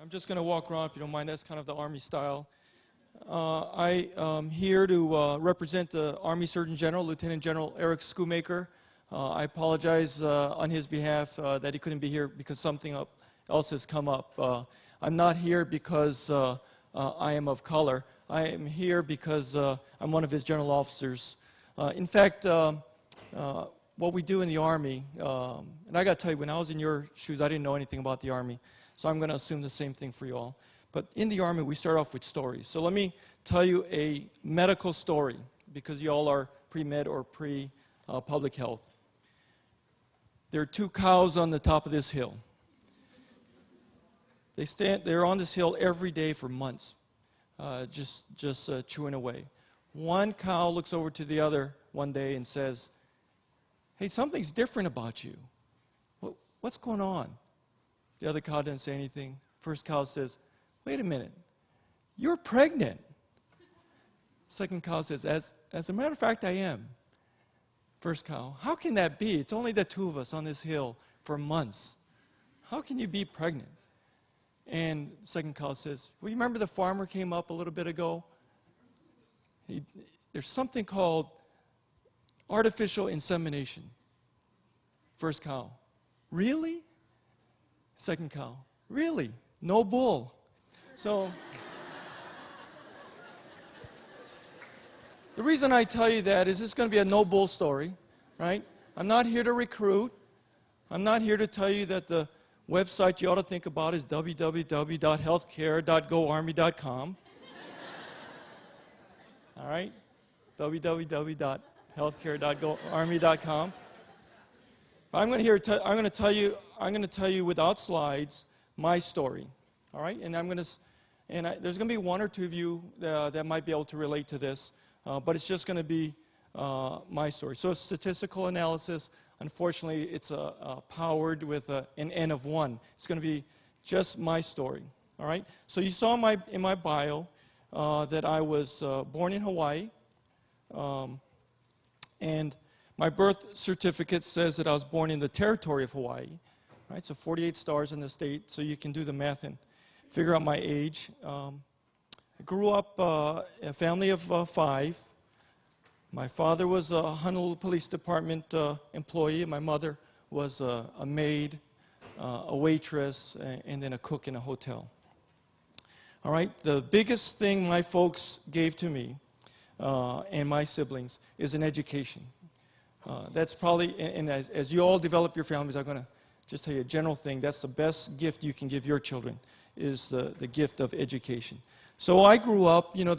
I'm just going to walk around, if you don't mind. That's kind of the Army style. I am here to represent the Army Surgeon General, Lieutenant General Eric Schoonmaker. I apologize on his behalf that he couldn't be here because something else has come up. I'm not here because I am of color. I am here because I'm one of his general officers. In fact, what we do in the Army, and I got to tell you, when I was in your shoes, I didn't know anything about the Army, so I'm going to assume the same thing for you all. But in the Army, we start off with stories. So let me tell you a medical story, because you all are pre-med or pre-public health. There are two cows on the top of this hill. They're on this hill every day for months, just chewing away. One cow looks over to the other one day and says, "Hey, something's different about you. What's going on?" The other cow didn't say anything. First cow says, "Wait a minute, you're pregnant." Second cow says, as a matter of fact, I am." First cow, "How can that be? It's only the two of us on this hill for months. How can you be pregnant?" And second cow says, "Well, you remember the farmer came up a little bit ago? There's something called artificial insemination." First cow, "Really?" Second cow, "Really? No bull." So the reason I tell you that is it's going to be a no bull story, right? I'm not here to recruit. I'm not here to tell you that the website you ought to think about is www.healthcare.goarmy.com. All right? www.healthcare.goarmy.com. I'm going to tell you without slides my story. All right? And there's going to be one or two of you that might be able to relate to this, but it's just going to be my story. So statistical analysis, unfortunately, it's powered with an N of 1. It's going to be just my story. All right? So you saw in my bio that I was born in Hawaii, and my birth certificate says that I was born in the territory of Hawaii. Right? So 48 stars in the state, so you can do the math and figure out my age. I grew up in a family of 5. My father was a Honolulu Police Department employee, and my mother was a maid, a waitress, and then a cook in a hotel. All right, the biggest thing my folks gave to me and my siblings is an education. That's probably, and as you all develop your families, I'm going to just tell you a general thing. That's the best gift you can give your children, is the gift of education. So I grew up, you know,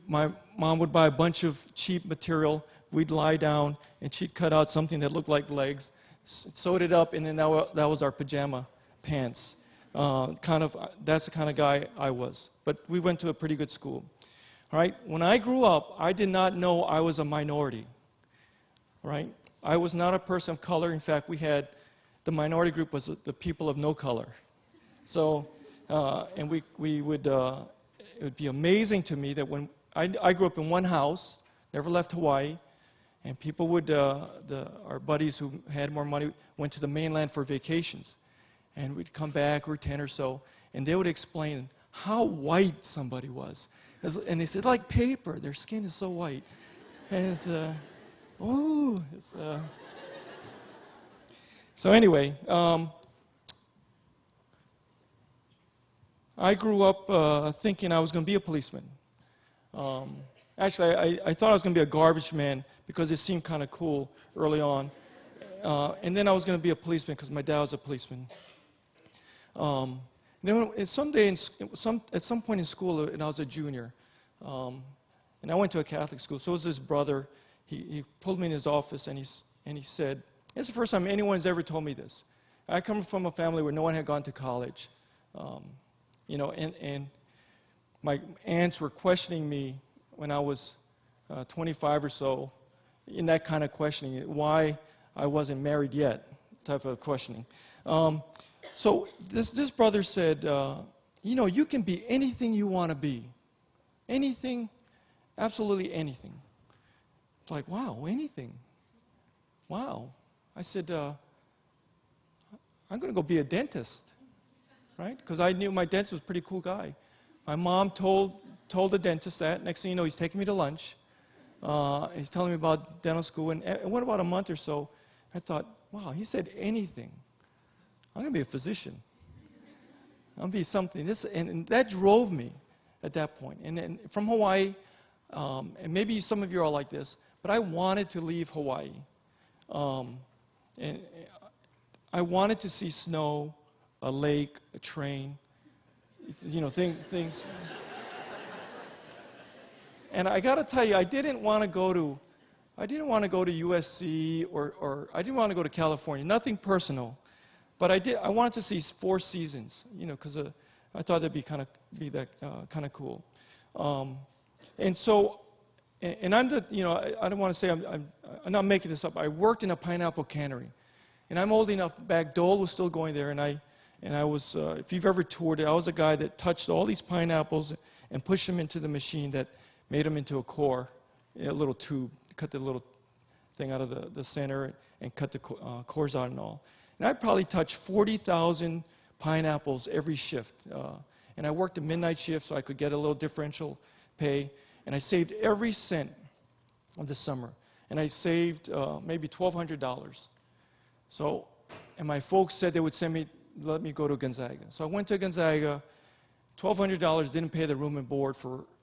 my mom would buy a bunch of cheap material. We'd lie down, and she'd cut out something that looked like legs, sewed it up, and then that was our pajama pants. That's the kind of guy I was. But we went to a pretty good school. All right? When I grew up, I did not know I was a minority. Right? I was not a person of color. In fact, the minority group was the people of no color. So, and we would, it would be amazing to me that when I grew up in one house, never left Hawaii, and people would, our buddies who had more money went to the mainland for vacations. And we'd come back, we were 10 or so, and they would explain how white somebody was. And they said, like paper, their skin is so white. And it's, So anyway, I grew up thinking I was going to be a policeman. Actually, I thought I was going to be a garbage man because it seemed kind of cool early on. And then I was going to be a policeman because my dad was a policeman. Then at some point in school, and I was a junior, and I went to a Catholic school, so was this brother. He pulled me in his office, and he said, "It's the first time anyone's ever told me this. I come from a family where no one had gone to college, you know, and my aunts were questioning me when I was 25 or so, in that kind of questioning, why I wasn't married yet, type of questioning." So this brother said, "You know, you can be anything you want to be, anything, absolutely anything." It's like, wow, anything. Wow. I said, "I'm going to go be a dentist." right? Because I knew my dentist was a pretty cool guy. My mom told the dentist that. Next thing you know, he's taking me to lunch. He's telling me about dental school. And it went about a month or so. I thought, wow, he said anything. I'm going to be a physician. I'm going to be something. And that drove me at that point. And from Hawaii, and maybe some of you are like this, but I wanted to leave Hawaii. And I wanted to see snow, a lake, a train, things. And I got to tell you, I didn't want to go to USC or I didn't want to go to California. Nothing personal, but I wanted to see 4 seasons, because I thought that'd be kind of cool. And so, and I'm I don't want to say I'm not making this up. I worked in a pineapple cannery, and I'm old enough back. Dole was still going there, and I was. If you've ever toured it, I was a guy that touched all these pineapples and pushed them into the machine that made them into a core, a little tube, cut the little thing out of the center and cut the cores out and all. And I probably touched 40,000 pineapples every shift. And I worked a midnight shift so I could get a little differential pay. And I saved every cent of the summer. And I saved maybe $1,200. So, and my folks said they would let me go to Gonzaga. So I went to Gonzaga. $1,200 didn't pay the room and board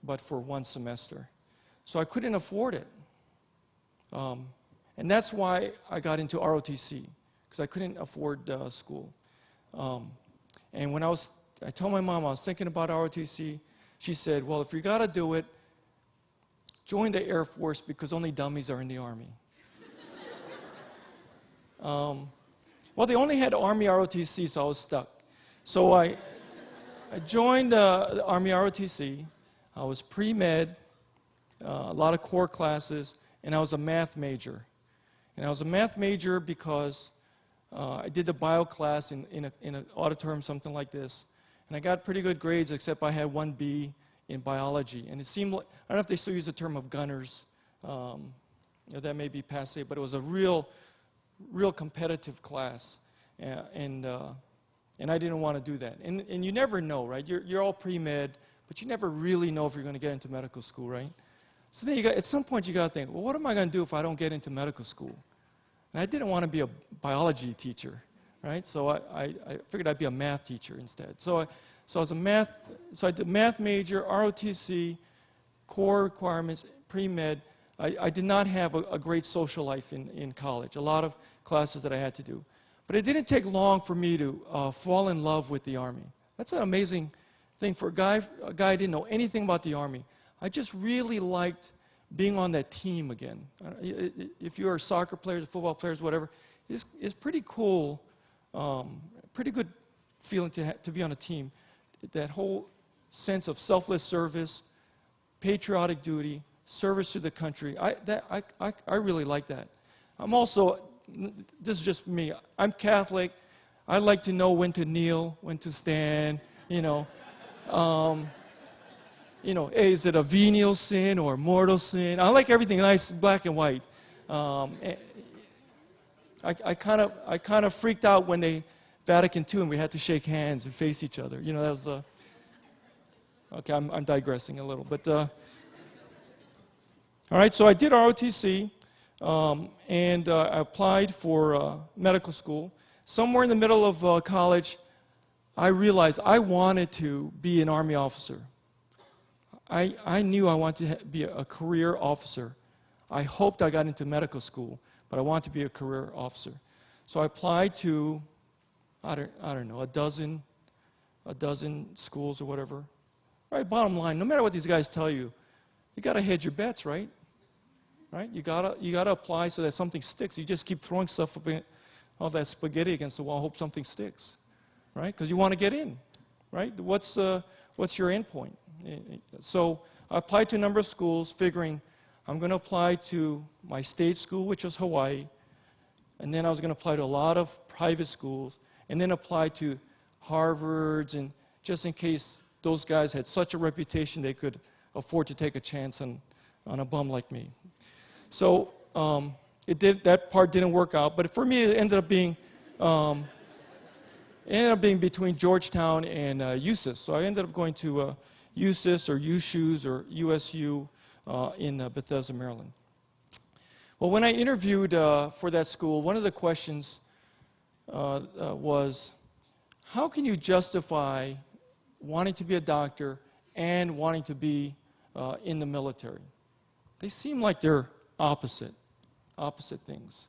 but for 1 semester. So I couldn't afford it. And that's why I got into ROTC, because I couldn't afford school. And when I told my mom I was thinking about ROTC, she said, well, if you got to do it, join the Air Force because only dummies are in the Army. Well, they only had Army ROTC, so I was stuck. So I joined the Army ROTC. I was pre-med, a lot of core classes, and I was a math major. And I was a math major because I did the bio class in an auditorium, something like this. And I got pretty good grades, except I had 1 B in biology. And it seemed like, I don't know if they still use the term of gunners. That may be passé, but it was a real competitive class. And I didn't want to do that. And you never know, right? You're all pre-med, but you never really know if you're going to get into medical school, right? So then at some point you got to think, well, what am I going to do if I don't get into medical school? And I didn't want to be a biology teacher, right? So I figured I'd be a math teacher instead. So I did math major, ROTC, core requirements, pre-med. I did not have a great social life in college, a lot of classes that I had to do. But it didn't take long for me to fall in love with the Army. That's an amazing thing for a guy who didn't know anything about the Army. I just really liked being on that team again. If you're soccer players, football players, whatever, it's pretty cool, pretty good feeling to be on a team. That whole sense of selfless service, patriotic duty, service to the country. I really like that. I'm also, this is just me, I'm Catholic. I like to know when to kneel, when to stand, is it a venial sin or a mortal sin? I like everything nice, black and white. I kind of freaked out when Vatican II, and we had to shake hands and face each other. That was okay. I'm digressing a little, but all right. So I did ROTC, and I applied for medical school. Somewhere in the middle of college, I realized I wanted to be an Army officer. I knew I wanted to be a career officer. I hoped I got into medical school, but I wanted to be a career officer. So I applied to, I don't know, a dozen schools or whatever. Right, bottom line, no matter what these guys tell you, you got to hedge your bets, right? Right? You gotta apply so that something sticks. You just keep throwing stuff up in all that spaghetti against the wall, hope something sticks, right? Because you want to get in, right? What's your end point? So I applied to a number of schools, figuring I'm going to apply to my state school, which was Hawaii, and then I was going to apply to a lot of private schools, and then apply to Harvards, and just in case those guys had such a reputation they could afford to take a chance on a bum like me. So that part didn't work out, but for me it ended up being it ended up being between Georgetown and USIS. So I ended up going to USIS or USHUS or USU in Bethesda, Maryland. Well, when I interviewed for that school, one of the questions was, how can you justify wanting to be a doctor and wanting to be in the military? They seem like they're opposite things.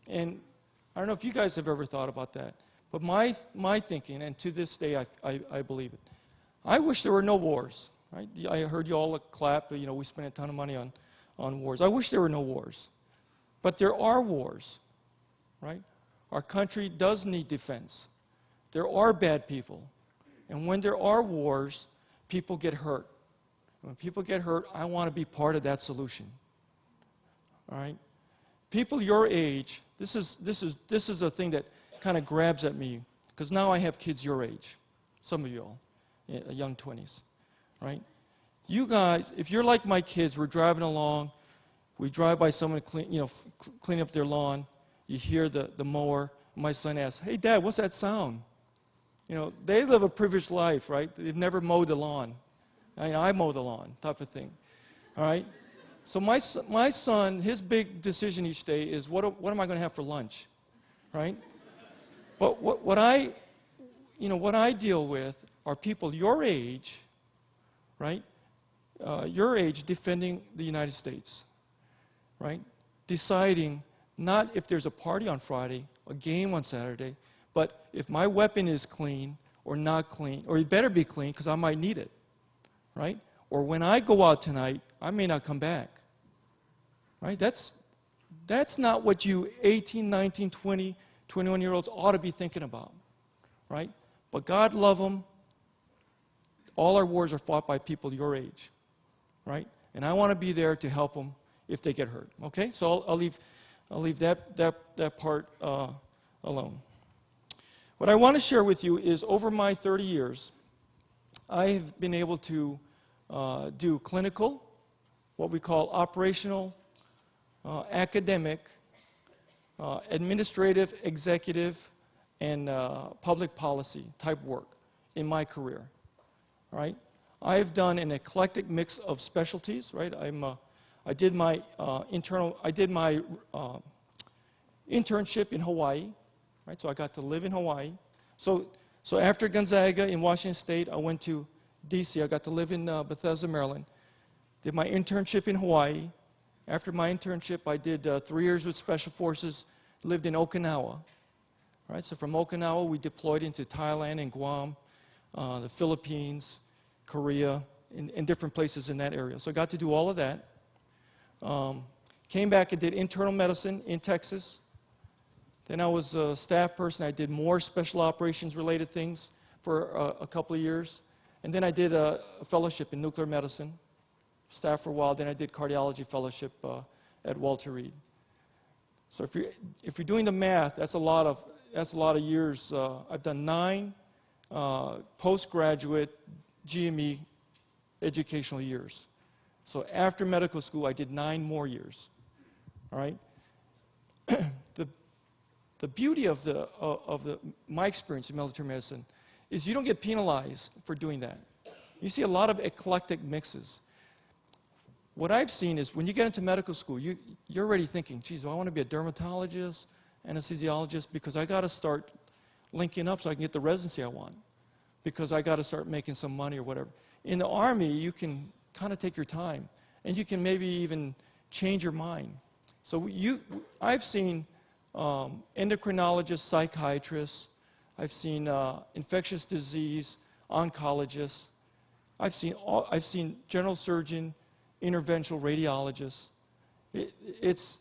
And I don't know if you guys have ever thought about that, but my thinking, and to this day I believe it, I wish there were no wars. Right? I heard you all clap, you know, we spend a ton of money on wars. I wish there were no wars. But there are wars, right? Our country does need defense. There are bad people. And when there are wars, people get hurt. When people get hurt, I want to be part of that solution. All right? People your age, this is a thing that kind of grabs at me, because now I have kids your age, some of you all, young 20s, right? You guys, if you're like my kids, we're driving along, we drive by someone clean up their lawn, you hear the mower, my son asks, "Hey Dad, what's that sound?" You know, they live a privileged life, right? They've never mowed the lawn. I mow the lawn, type of thing, all right? So my son, his big decision each day is, what am I going to have for lunch, right? But what I deal with are people your age, right? Your age defending the United States, right? Deciding not if there's a party on Friday, a game on Saturday, but if my weapon is clean or not clean, or it better be clean because I might need it, right? Or when I go out tonight, I may not come back, right? That's not what you 18, 19, 20, 21-year-olds ought to be thinking about, right? But God love them. All our wars are fought by people your age, right? And I want to be there to help them if they get hurt. Okay, so I'll leave that part alone. What I want to share with you is, over my 30 years, I've been able to do clinical, what we call operational, academic, administrative, executive, and public policy type work in my career. Right? I've done an eclectic mix of specialties. Right? I did my internship in Hawaii. Right? So I got to live in Hawaii. So after Gonzaga in Washington State, I went to D.C. I got to live in Bethesda, Maryland. Did my internship in Hawaii. After my internship, I did 3 years with Special Forces. Lived in Okinawa. Right? So from Okinawa, we deployed into Thailand and Guam, the Philippines, Korea, in different places in that area. So I got to do all of that. Came back and did internal medicine in Texas. Then I was a staff person. I did more special operations related things for a couple of years. And then I did a fellowship in nuclear medicine, staff for a while. Then I did cardiology fellowship at Walter Reed. So if you're doing the math, that's a lot of years. I've done 9 postgraduate GME educational years. So after medical school, I did 9 more years. All right. The beauty of my experience in military medicine is you don't get penalized for doing that. You see a lot of eclectic mixes. What I've seen is when you get into medical school, you're already thinking, geez, do I want to be a dermatologist, anesthesiologist, because I got to start linking up so I can get the residency I want, because I got to start making some money or whatever. In the Army, you can kind of take your time, and you can maybe even change your mind. So I've seen endocrinologists, psychiatrists, I've seen infectious disease oncologists, I've seen general surgeon, interventional radiologists. It's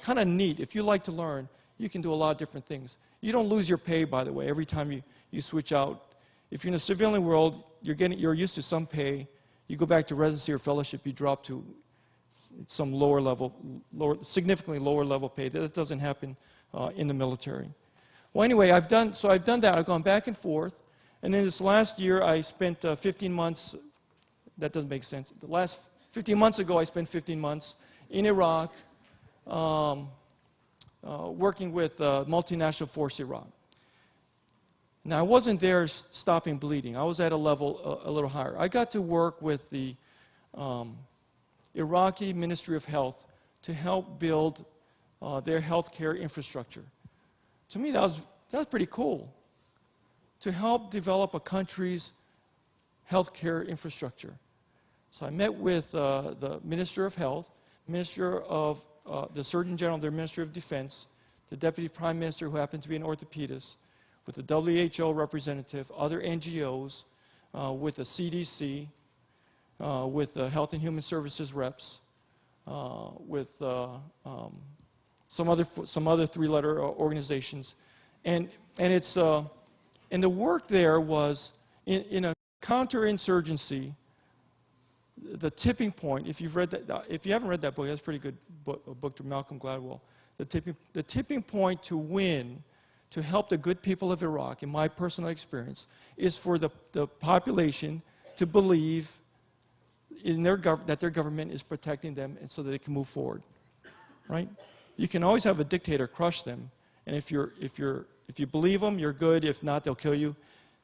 kind of neat. If you like to learn, you can do a lot of different things. You don't lose your pay, by the way, every time you switch out. If you're in the civilian world, you're used to some pay. You go back to residency or fellowship, you drop to some significantly lower level pay. That doesn't happen in the military. Well, anyway, I've done that. I've gone back and forth. And then this last year, I spent 15 months. That doesn't make sense. The last 15 months ago, I spent 15 months in Iraq, working with multinational force Iraq. Now, I wasn't there stopping bleeding. I was at a level a little higher. I got to work with the Iraqi Ministry of Health to help build their healthcare infrastructure. To me, that was pretty cool, to help develop a country's healthcare infrastructure. So I met with the Minister of Health, Minister of the Surgeon General of their Ministry of Defense, the Deputy Prime Minister, who happened to be an orthopedist, with the WHO representative, other NGOs, with the CDC, with the Health and Human Services reps, with some other three-letter organizations, and the work there was in a counterinsurgency. The tipping point, if you haven't read that book, that's a pretty good book to Malcolm Gladwell. The tipping point to win, to help the good people of Iraq, in my personal experience, is for the population to believe in that their government is protecting them, and so that they can move forward. Right? You can always have a dictator crush them, and if you believe them, you're good. If not, they'll kill you.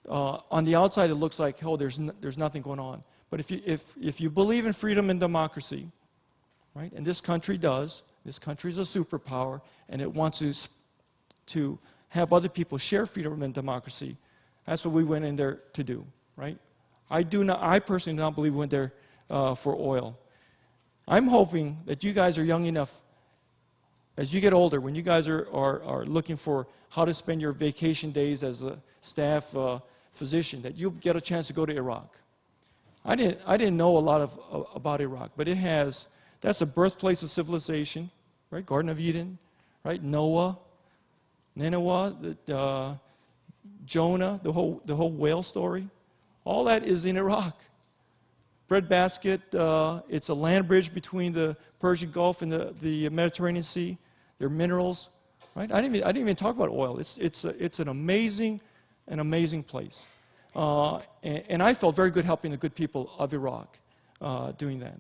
On the outside, it looks like, oh, there's nothing going on. But if you believe in freedom and democracy, right, and this country does, this country is a superpower, and it wants to have other people share freedom and democracy, that's what we went in there to do, right? I personally do not believe we went there for oil. I'm hoping that you guys are young enough, as you get older, when you guys are looking for how to spend your vacation days as a staff physician, that you'll get a chance to go to Iraq. I didn't know a lot about Iraq, but that's the birthplace of civilization, right? Garden of Eden, right? Noah, Nineveh, Jonah, the whole whale story. All that is in Iraq. Breadbasket, it's a land bridge between the Persian Gulf and the Mediterranean Sea. There are minerals, right? I didn't even talk about oil. It's an amazing place. And I felt very good helping the good people of Iraq doing that.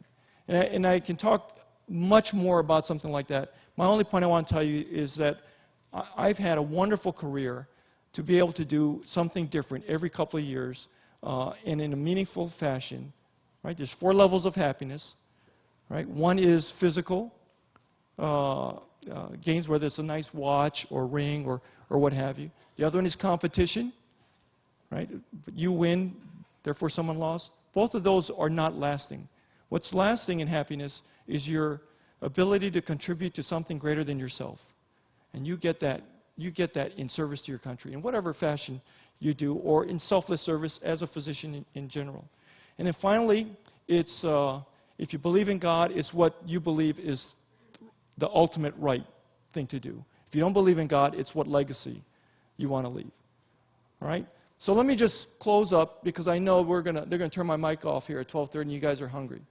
And I can talk much more about something like that. My only point I want to tell you is that I've had a wonderful career to be able to do something different every couple of years and in a meaningful fashion. Right? There's 4 levels of happiness. Right? One is physical gains, whether it's a nice watch or ring or what have you. The other one is competition. Right? You win, therefore someone lost. Both of those are not lasting. What's lasting in happiness is your ability to contribute to something greater than yourself. And you get that in service to your country, in whatever fashion you do, or in selfless service as a physician in general. And then finally, it's if you believe in God, it's what you believe is the ultimate right thing to do. If you don't believe in God, it's what legacy you want to leave. All right? So let me just close up, because I know they're going to turn my mic off here at 12:30 and you guys are hungry.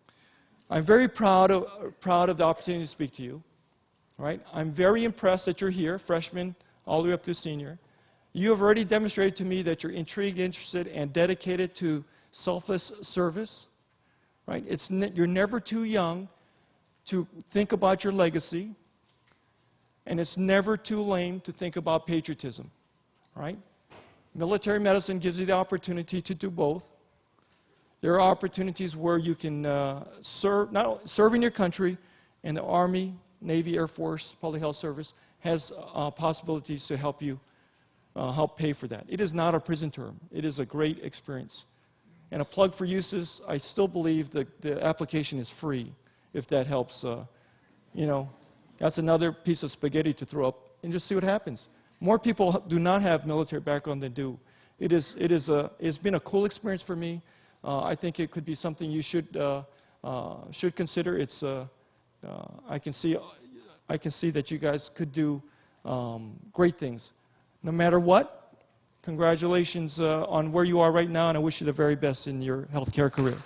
I'm very proud of the opportunity to speak to you. All right? I'm very impressed that you're here, freshman all the way up to senior. You have already demonstrated to me that you're intrigued, interested, and dedicated to selfless service. Right? You're never too young to think about your legacy, and it's never too lame to think about patriotism. Right? Military medicine gives you the opportunity to do both. There are opportunities where you can serve in your country, and the Army, Navy, Air Force, Public Health Service has possibilities to help you help pay for that. It is not a prison term. It is a great experience. And a plug for uses, I still believe the application is free, if that helps. That's another piece of spaghetti to throw up and just see what happens. More people do not have military background than do. It's been a cool experience for me. I think it could be something you should consider. I can see that you guys could do great things. No matter what, congratulations on where you are right now, and I wish you the very best in your healthcare career.